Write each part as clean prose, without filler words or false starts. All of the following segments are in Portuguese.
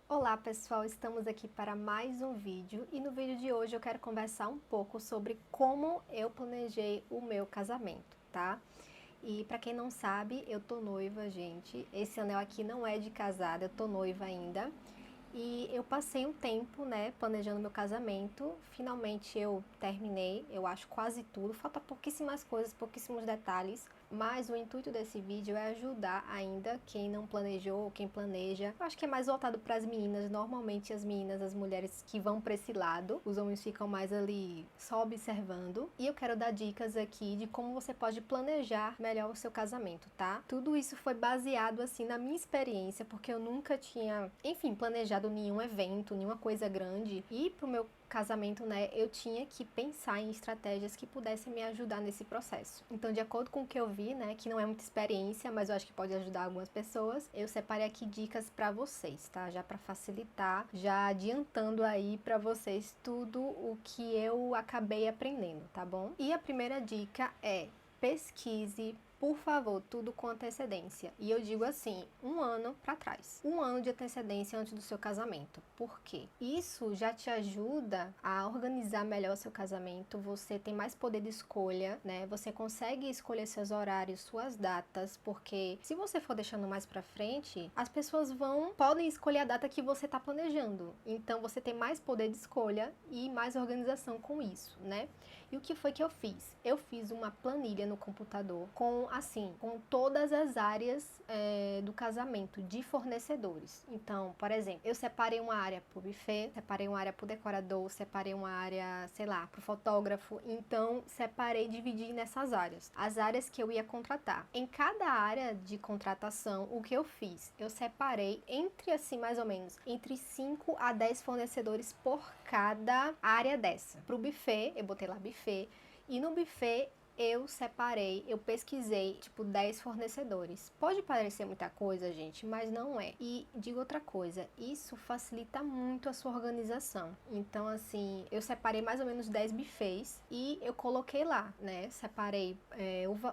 Olá pessoal, estamos aqui para mais um vídeo e no vídeo de hoje eu quero conversar um pouco sobre como eu planejei o meu casamento, tá? E para quem não sabe, eu tô noiva, gente. Esse anel aqui não é de casada, eu tô noiva ainda. E eu passei um tempo, né, planejando meu casamento. Finalmente eu terminei, eu acho quase tudo. Falta pouquíssimas coisas, pouquíssimos detalhes. Mas o intuito desse vídeo é ajudar ainda quem não planejou, quem planeja. Eu acho que é mais voltado para as meninas. Normalmente as meninas, as mulheres que vão para esse lado. Os homens ficam mais ali só observando. E eu quero dar dicas aqui de como você pode planejar melhor o seu casamento, tá? Tudo isso foi baseado assim na minha experiência, porque eu nunca tinha, enfim, planejado nenhum evento, nenhuma coisa grande. E pro meu casamento, né, eu tinha que pensar em estratégias que pudessem me ajudar nesse processo. Então, de acordo com o que eu vi, né, que não é muita experiência, mas eu acho que pode ajudar algumas pessoas, eu separei aqui dicas para vocês, tá? Já para facilitar, já adiantando aí para vocês tudo o que eu acabei aprendendo, tá bom? E a primeira dica é: pesquise, por favor, tudo com antecedência. E eu digo assim, 1 ano para trás. 1 ano de antecedência antes do seu casamento. Por quê? Isso já te ajuda a organizar melhor o seu casamento. Você tem mais poder de escolha, né? Você consegue escolher seus horários, suas datas, porque se você for deixando mais para frente, as pessoas podem escolher a data que você tá planejando. Então você tem mais poder de escolha e mais organização com isso, né? E o que foi que eu fiz? Eu fiz uma planilha no computador com todas as áreas do casamento, de fornecedores. Então, por exemplo, eu separei uma área pro buffet, separei uma área pro decorador, separei uma área, sei lá, pro fotógrafo. Então, dividi nessas áreas. As áreas que eu ia contratar. Em cada área de contratação, o que eu fiz? Eu separei entre, assim, mais ou menos, entre 5 a 10 fornecedores por cada área dessa. Pro buffet, eu botei lá buffet, e no buffet eu pesquisei, tipo, 10 fornecedores. Pode parecer muita coisa, gente, mas não é. E digo outra coisa, isso facilita muito a sua organização. Então, assim, eu separei mais ou menos 10 buffets e eu coloquei lá, né? Separei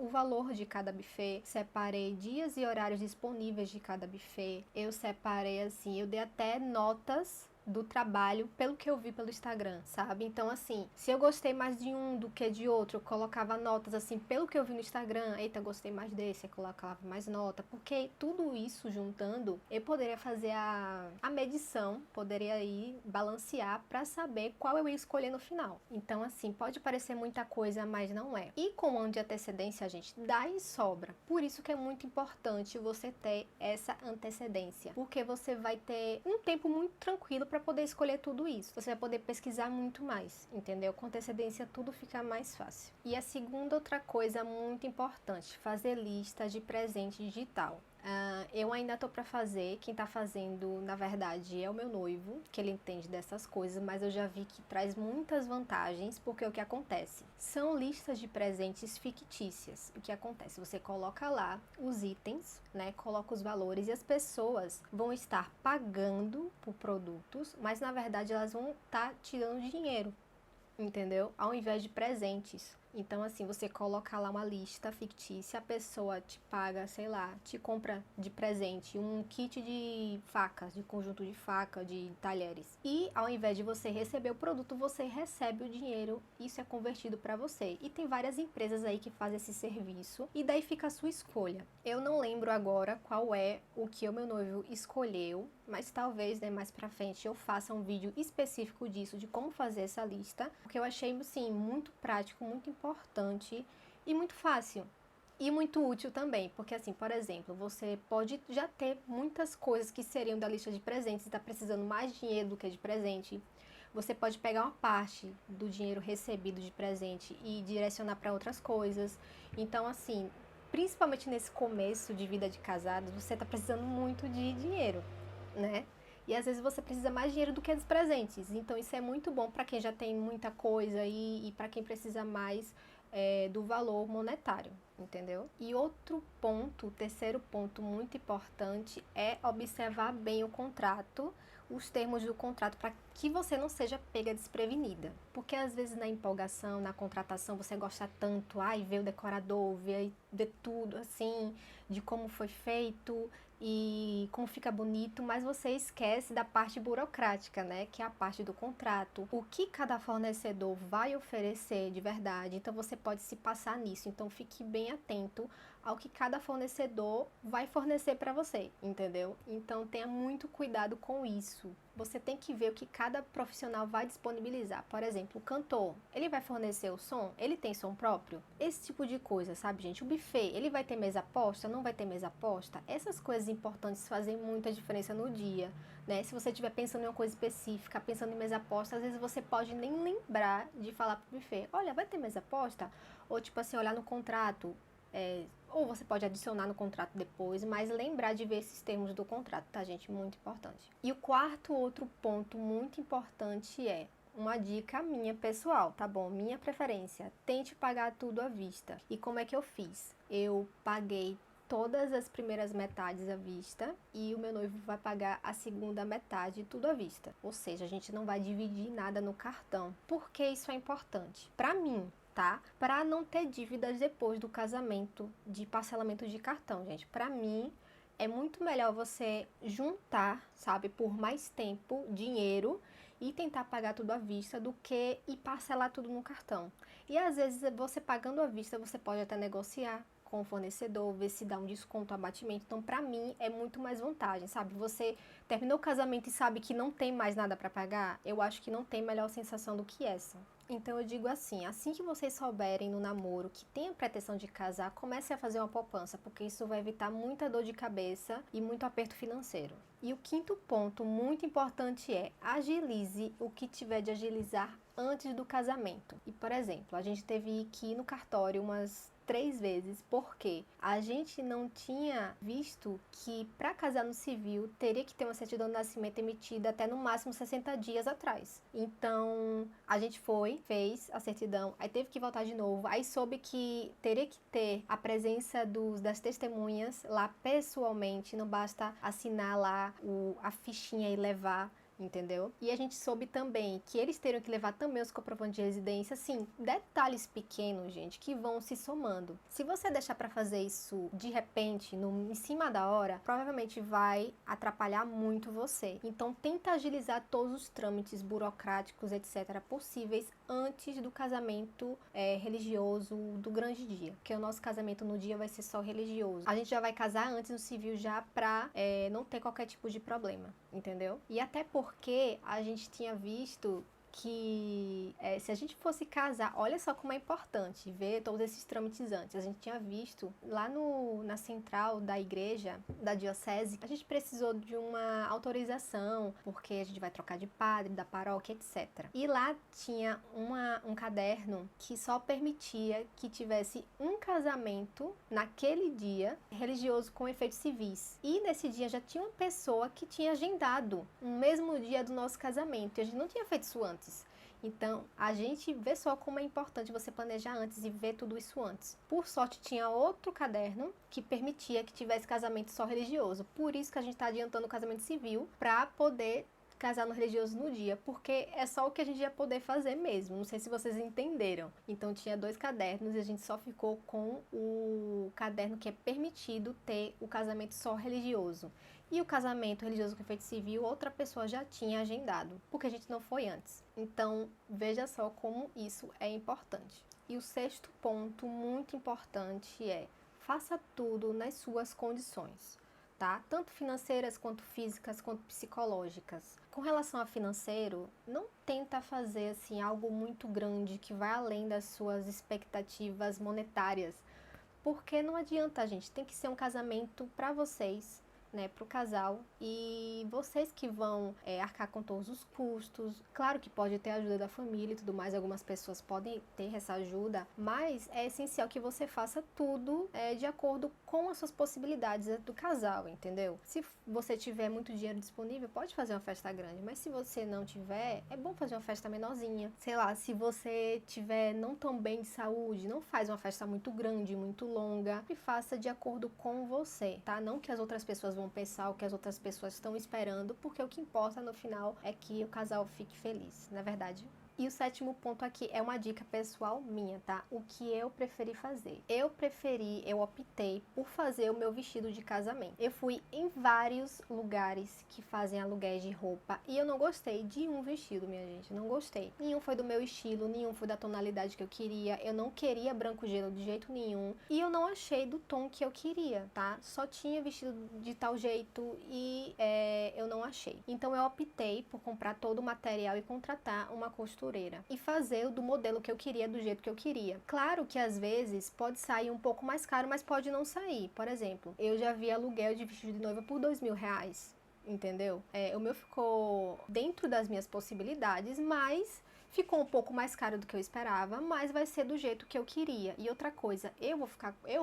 o valor de cada buffet, separei dias e horários disponíveis de cada buffet. Eu separei, assim, eu dei até notas do trabalho pelo que eu vi pelo Instagram, sabe? Então, assim, se eu gostei mais de um do que de outro, eu colocava notas, assim, pelo que eu vi no Instagram. Eita, gostei mais desse, eu colocava mais nota, porque tudo isso juntando, eu poderia fazer a medição, poderia aí balancear para saber qual eu ia escolher no final. Então, assim, pode parecer muita coisa, mas não é. E com um ano de antecedência, gente, dá e sobra. Por isso que é muito importante você ter essa antecedência, porque você vai ter um tempo muito tranquilo para poder escolher tudo isso. Você vai poder pesquisar muito mais, entendeu? Com antecedência tudo fica mais fácil. E a segunda outra coisa muito importante, fazer lista de presente digital. Eu ainda tô para fazer, quem tá fazendo, na verdade, é o meu noivo, que ele entende dessas coisas, mas eu já vi que traz muitas vantagens, porque o que acontece? São listas de presentes fictícias. O que acontece? Você coloca lá os itens, né? Coloca os valores e as pessoas vão estar pagando por produtos, mas na verdade elas vão estar tirando dinheiro, entendeu? Ao invés de presentes. Então, assim, você coloca lá uma lista fictícia, a pessoa te paga, sei lá, te compra de presente um kit de facas, de conjunto de faca, de talheres. E ao invés de você receber o produto, você recebe o dinheiro, isso é convertido para você. E tem várias empresas aí que fazem esse serviço, e daí fica a sua escolha. Eu não lembro agora qual é o que o meu noivo escolheu, mas talvez, né, mais pra frente eu faça um vídeo específico disso, de como fazer essa lista, porque eu achei, assim, muito prático, muito importante e muito fácil. E muito útil também, porque assim, por exemplo, você pode já ter muitas coisas que seriam da lista de presentes e tá precisando mais dinheiro do que de presente. Você pode pegar uma parte do dinheiro recebido de presente e direcionar para outras coisas. Então, assim, principalmente nesse começo de vida de casados, você tá precisando muito de dinheiro, né? E às vezes você precisa mais dinheiro do que dos presentes. Então isso é muito bom para quem já tem muita coisa e para quem precisa mais do valor monetário, entendeu? E outro ponto, o terceiro ponto muito importante é observar bem o contrato, os termos do contrato, para que você não seja pega desprevenida. Porque às vezes na empolgação, na contratação, você gosta tanto, ai, ver o decorador, ver tudo assim, de como foi feito, e como fica bonito, mas você esquece da parte burocrática, né? Que é a parte do contrato. O que cada fornecedor vai oferecer de verdade. Então você pode se passar nisso. Então fique bem atento ao que cada fornecedor vai fornecer para você, entendeu? Então tenha muito cuidado com isso. Você tem que ver o que cada profissional vai disponibilizar. Por exemplo, o cantor, ele vai fornecer o som? Ele tem som próprio? Esse tipo de coisa, sabe, gente? O buffet, ele vai ter mesa posta? Não vai ter mesa posta? Essas coisas importantes fazem muita diferença no dia, né? Se você estiver pensando em uma coisa específica, pensando em mesa posta, às vezes você pode nem lembrar de falar pro buffet, olha, vai ter mesa posta? Ou tipo assim, olhar no contrato, ou você pode adicionar no contrato depois, mas lembrar de ver esses termos do contrato, tá, gente? Muito importante. E o quarto outro ponto muito importante é uma dica minha pessoal, tá bom? Minha preferência. Tente pagar tudo à vista. E como é que eu fiz? Eu paguei todas as primeiras metades à vista e o meu noivo vai pagar a segunda metade tudo à vista. Ou seja, a gente não vai dividir nada no cartão. Por que isso é importante? Para mim, tá? Para não ter dívidas depois do casamento de parcelamento de cartão, gente. Para mim, é muito melhor você juntar, sabe, por mais tempo, dinheiro e tentar pagar tudo à vista do que ir parcelar tudo no cartão. E às vezes você pagando à vista, você pode até negociar com o fornecedor, ver se dá um desconto, abatimento. Então, pra mim, é muito mais vantagem, sabe? Você terminou o casamento e sabe que não tem mais nada pra pagar, eu acho que não tem melhor sensação do que essa. Então eu digo assim que vocês souberem no namoro que tem a pretensão de casar, comece a fazer uma poupança, porque isso vai evitar muita dor de cabeça e muito aperto financeiro. E o quinto ponto muito importante é agilize o que tiver de agilizar antes do casamento. E, por exemplo, a gente teve que ir no cartório umas 3 vezes, porque a gente não tinha visto que para casar no civil teria que ter uma certidão de nascimento emitida até no máximo 60 dias atrás. Então a gente foi, fez a certidão, aí teve que voltar de novo, aí soube que teria que ter a presença das testemunhas lá pessoalmente, não basta assinar lá a fichinha e levar. Entendeu? E a gente soube também que eles teriam que levar também os comprovantes de residência, assim, detalhes pequenos, gente, que vão se somando. Se você deixar para fazer isso de repente, em cima da hora, provavelmente vai atrapalhar muito você. Então, tenta agilizar todos os trâmites burocráticos, etc., possíveis antes do casamento religioso do grande dia, porque o nosso casamento no dia vai ser só religioso. A gente já vai casar antes no civil já pra não ter qualquer tipo de problema, entendeu? E até porque a gente tinha visto que se a gente fosse casar, olha só como é importante ver todos esses trâmites antes. A gente tinha visto lá na central da igreja, da diocese, a gente precisou de uma autorização, porque a gente vai trocar de padre, da paróquia, etc. E lá tinha um caderno que só permitia que tivesse um casamento naquele dia religioso com efeitos civis. E nesse dia já tinha uma pessoa que tinha agendado no mesmo dia do nosso casamento, e a gente não tinha feito isso antes. Então, a gente vê só como é importante você planejar antes e ver tudo isso antes. Por sorte, tinha outro caderno que permitia que tivesse casamento só religioso. Por isso que a gente está adiantando o casamento civil para poder casar no religioso no dia, porque é só o que a gente ia poder fazer mesmo. Não sei se vocês entenderam. Então tinha 2 cadernos e a gente só ficou com o caderno que é permitido ter o casamento só religioso. E o casamento religioso com efeito civil, outra pessoa já tinha agendado, porque a gente não foi antes. Então, veja só como isso é importante. E o sexto ponto muito importante é: faça tudo nas suas condições, tá? Tanto financeiras, quanto físicas, quanto psicológicas. Com relação a financeiro, não tenta fazer assim algo muito grande que vai além das suas expectativas monetárias, porque não adianta, gente. Tem que ser um casamento para vocês, né, para o casal, e vocês que vão arcar com todos os custos. Claro que pode ter a ajuda da família e tudo mais, algumas pessoas podem ter essa ajuda, mas é essencial que você faça tudo de acordo com as suas possibilidades do casal, entendeu? Se você tiver muito dinheiro disponível, pode fazer uma festa grande, mas se você não tiver, é bom fazer uma festa menorzinha. Sei lá, se você tiver não tão bem de saúde, não faz uma festa muito grande, muito longa, e faça de acordo com você, tá? Não que as outras pessoas vão pensar o que as outras pessoas estão esperando, porque o que importa no final é que o casal fique feliz, não é verdade? E o sétimo ponto aqui é uma dica pessoal minha, tá? O que eu preferi fazer? Eu optei por fazer o meu vestido de casamento. Eu fui em vários lugares que fazem aluguéis de roupa e eu não gostei de um vestido, minha gente, não gostei. Nenhum foi do meu estilo, nenhum foi da tonalidade que eu queria, eu não queria branco gelo de jeito nenhum e eu não achei do tom que eu queria, tá? Só tinha vestido de tal jeito e eu não achei. Então eu optei por comprar todo o material e contratar uma costureira e fazer o do modelo que eu queria, do jeito que eu queria. Claro que às vezes pode sair um pouco mais caro, mas pode não sair. Por exemplo, eu já vi aluguel de vestido de noiva por R$ 2.000, entendeu? O meu ficou dentro das minhas possibilidades, mas ficou um pouco mais caro do que eu esperava, mas vai ser do jeito que eu queria. E outra coisa, eu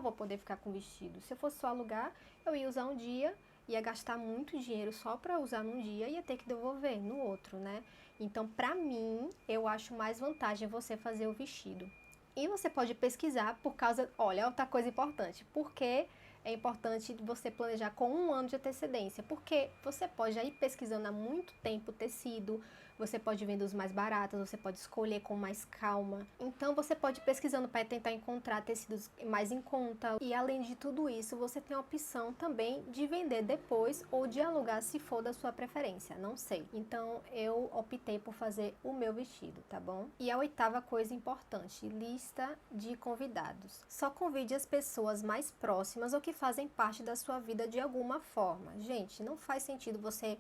vou poder ficar com o vestido. Se eu fosse só alugar, eu ia usar um dia, ia gastar muito dinheiro só para usar num dia e ia ter que devolver no outro, né? Então, pra mim, eu acho mais vantagem você fazer o vestido. E você pode pesquisar por causa... Olha, outra coisa importante. Por que é importante você planejar com 1 ano de antecedência? Porque você pode ir pesquisando há muito tempo o tecido, você pode vender os mais baratos, você pode escolher com mais calma. Então, você pode ir pesquisando para tentar encontrar tecidos mais em conta. E, além de tudo isso, você tem a opção também de vender depois ou de alugar se for da sua preferência, não sei. Então, eu optei por fazer o meu vestido, tá bom? E a 8ª coisa importante, lista de convidados. Só convide as pessoas mais próximas ou que fazem parte da sua vida de alguma forma. Gente, não faz sentido você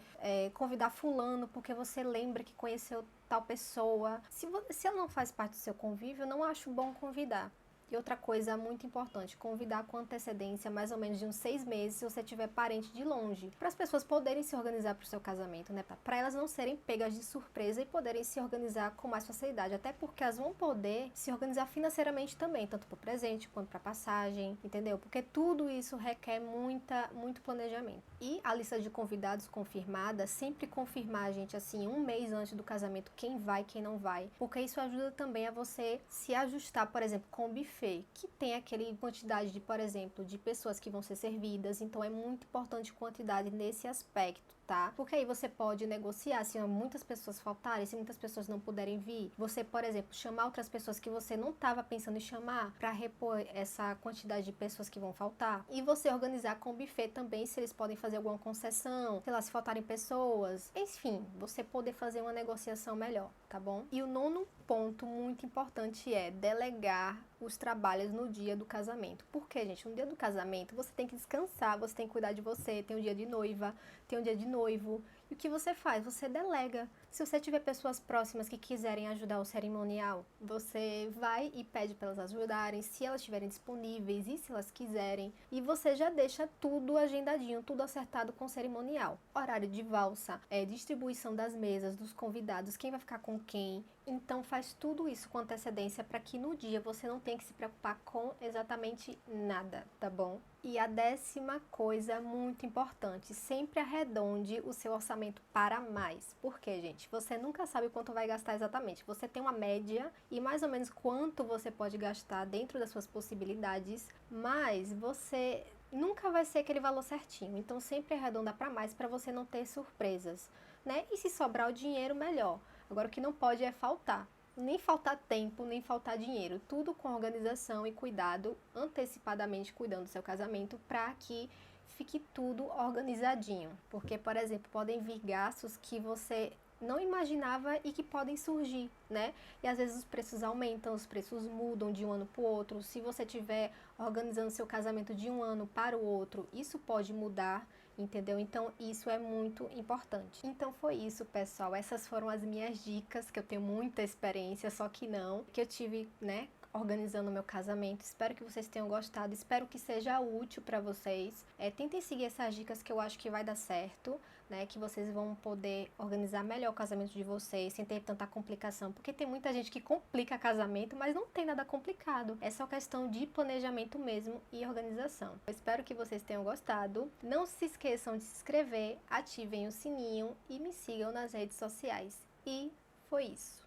convidar fulano porque você lembra que conheceu tal pessoa. Se ela não faz parte do seu convívio, eu não acho bom convidar. E outra coisa muito importante, convidar com antecedência, mais ou menos de uns 6 meses, se você tiver parente de longe, para as pessoas poderem se organizar para o seu casamento, né? Para elas não serem pegas de surpresa e poderem se organizar com mais facilidade, até porque elas vão poder se organizar financeiramente também, tanto para o presente quanto para passagem, entendeu? Porque tudo isso requer muito planejamento. E a lista de convidados confirmada, sempre confirmar, gente, assim, 1 mês antes do casamento, quem vai, quem não vai, porque isso ajuda também a você se ajustar, por exemplo, com o buffet, que tem aquele quantidade de, por exemplo, de pessoas que vão ser servidas, então é muito importante quantidade nesse aspecto, tá? Porque aí você pode negociar, se muitas pessoas faltarem, se muitas pessoas não puderem vir, você, por exemplo, chamar outras pessoas que você não estava pensando em chamar para repor essa quantidade de pessoas que vão faltar, e você organizar com o buffet também, se eles podem fazer alguma concessão, sei lá, se faltarem pessoas, enfim, você poder fazer uma negociação melhor, tá bom? E o 9º ponto muito importante é delegar os trabalhos no dia do casamento. Porque, gente, no dia do casamento você tem que descansar, você tem que cuidar de você, tem o dia de noiva, tem o dia de noivo. E o que você faz? Você delega. Se você tiver pessoas próximas que quiserem ajudar o cerimonial, você vai e pede para elas ajudarem, se elas estiverem disponíveis e se elas quiserem. E você já deixa tudo agendadinho, tudo acertado com o cerimonial. Horário de valsa, distribuição das mesas, dos convidados, quem vai ficar com quem. Então faz tudo isso com antecedência para que no dia você não tenha que se preocupar com exatamente nada, tá bom? E a 10ª coisa muito importante, sempre arredonde o seu orçamento para mais. Por quê, gente? Você nunca sabe quanto vai gastar exatamente. Você tem uma média e mais ou menos quanto você pode gastar dentro das suas possibilidades, mas você nunca vai ser aquele valor certinho. Então sempre arredonda para mais para você não ter surpresas, né? E se sobrar o dinheiro, melhor. Agora, o que não pode é faltar. Nem faltar tempo, nem faltar dinheiro. Tudo com organização e cuidado, antecipadamente cuidando do seu casamento, para que fique tudo organizadinho. Porque, por exemplo, podem vir gastos que você não imaginava e que podem surgir, né? E às vezes os preços aumentam, os preços mudam de um ano para o outro. Se você estiver organizando seu casamento de um ano para o outro, isso pode mudar, entendeu? Então isso é muito importante. Então foi isso, pessoal. Essas foram as minhas dicas, que eu tenho muita experiência, só que não, que eu tive, né, organizando o meu casamento. Espero que vocês tenham gostado, espero que seja útil para vocês. Tentem seguir essas dicas que eu acho que vai dar certo, né, que vocês vão poder organizar melhor o casamento de vocês, sem ter tanta complicação, porque tem muita gente que complica casamento, mas não tem nada complicado. É só questão de planejamento mesmo e organização. Eu espero que vocês tenham gostado. Não se esqueçam de se inscrever, ativem o sininho e me sigam nas redes sociais. E foi isso.